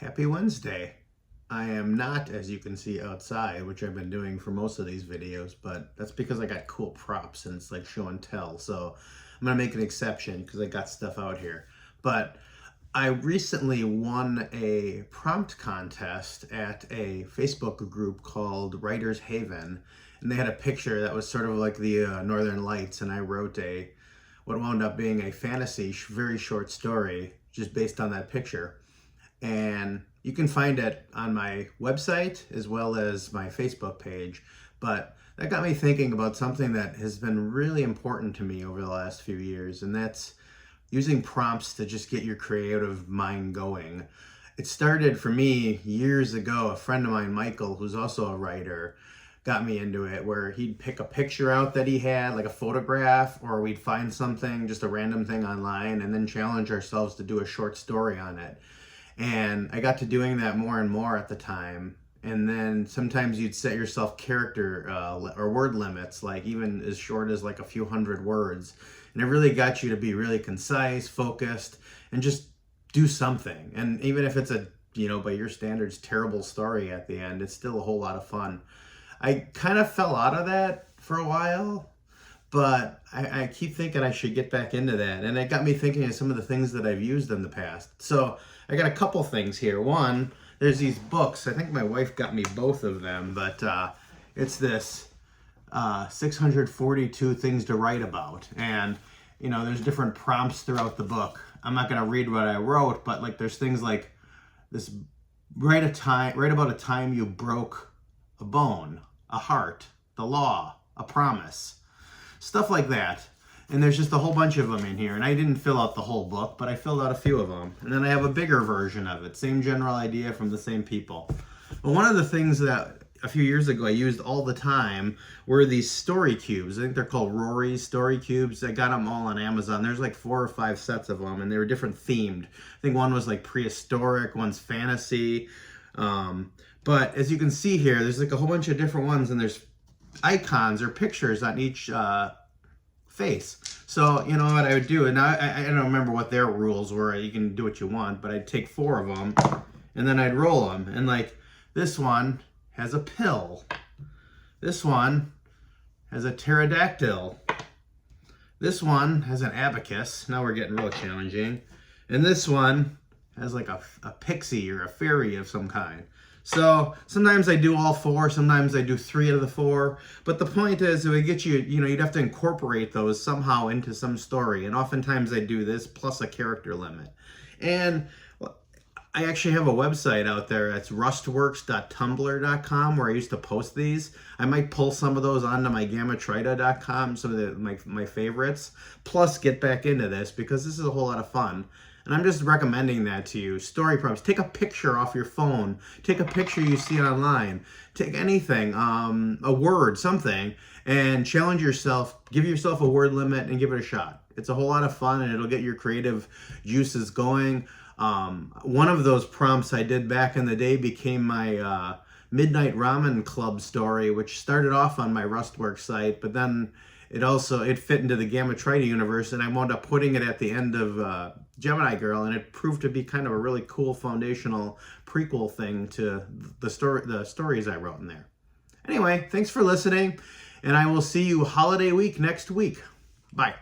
Happy Wednesday. I am not, as you can see, outside, which I've been doing for most of these videos, but that's because I got cool props and it's like show and tell. So I'm gonna make an exception because I got stuff out here. But I recently won a prompt contest at a Facebook group called Writer's Haven, and they had a picture that was sort of like the Northern Lights, and I wrote what wound up being a fantasy, very short story just based on that picture. And you can find it on my website as well as my Facebook page. But that got me thinking about something that has been really important to me over the last few years, and that's using prompts to just get your creative mind going. It started for me years ago. A friend of mine, Michael, who's also a writer, got me into it, where he'd pick a picture out that he had, like a photograph, or we'd find something, just a random thing online, and then challenge ourselves to do a short story on it. And I got to doing that more and more at the time. And then sometimes you'd set yourself character or word limits, like even as short as like a few hundred words. And it really got you to be really concise, focused, and just do something. And even if it's a, by your standards, terrible story at the end, it's still a whole lot of fun. I kind of fell out of that for a while, but I keep thinking I should get back into that. And it got me thinking of some of the things that I've used in the past. So I got a couple things here. One, there's these books. I think my wife got me both of them, but it's this 642 Things to Write About. And, there's different prompts throughout the book. I'm not going to read what I wrote, but like there's things like this: write about a time you broke a bone, a heart, the law, a promise. Stuff like that. And there's just a whole bunch of them in here. And I didn't fill out the whole book, but I filled out a few of them. And then I have a bigger version of it. Same general idea from the same people. But one of the things that a few years ago I used all the time were these story cubes. I think they're called Rory's story cubes. I got them all on Amazon. There's like 4 or 5 sets of them, and they were different themed. I think one was like prehistoric, one's fantasy. But as you can see here, there's like a whole bunch of different ones, and there's icons or pictures on each face. So you know what I would do, and I don't remember what their rules were. You can do what you want, but I'd take 4 of them and then I'd roll them. And like this one has a pill. This one has a pterodactyl. This one has an abacus. Now we're getting real challenging. And this one has like a pixie or a fairy of some kind. So sometimes I do all 4, sometimes I do 3 out of the 4. But the point is, it would get you, you'd have to incorporate those somehow into some story. And oftentimes I do this plus a character limit. And I actually have a website out there. It's rustworks.tumblr.com, where I used to post these. I might pull some of those onto my gamatrida.com, some of my favorites, plus get back into this because this is a whole lot of fun. And I'm just recommending that to you. Story prompts. Take a picture off your phone. Take a picture you see online. Take anything, a word, something, and challenge yourself. Give yourself a word limit and give it a shot. It's a whole lot of fun, and it'll get your creative juices going. One of those prompts I did back in the day became my Midnight Ramen Club story, which started off on my Rustworks site, but then it fit into the Gamatrida universe, and I wound up putting it at the end of Gemini Girl, and it proved to be kind of a really cool foundational prequel thing to the stories I wrote in there. Anyway, thanks for listening, and I will see you holiday week next week. Bye.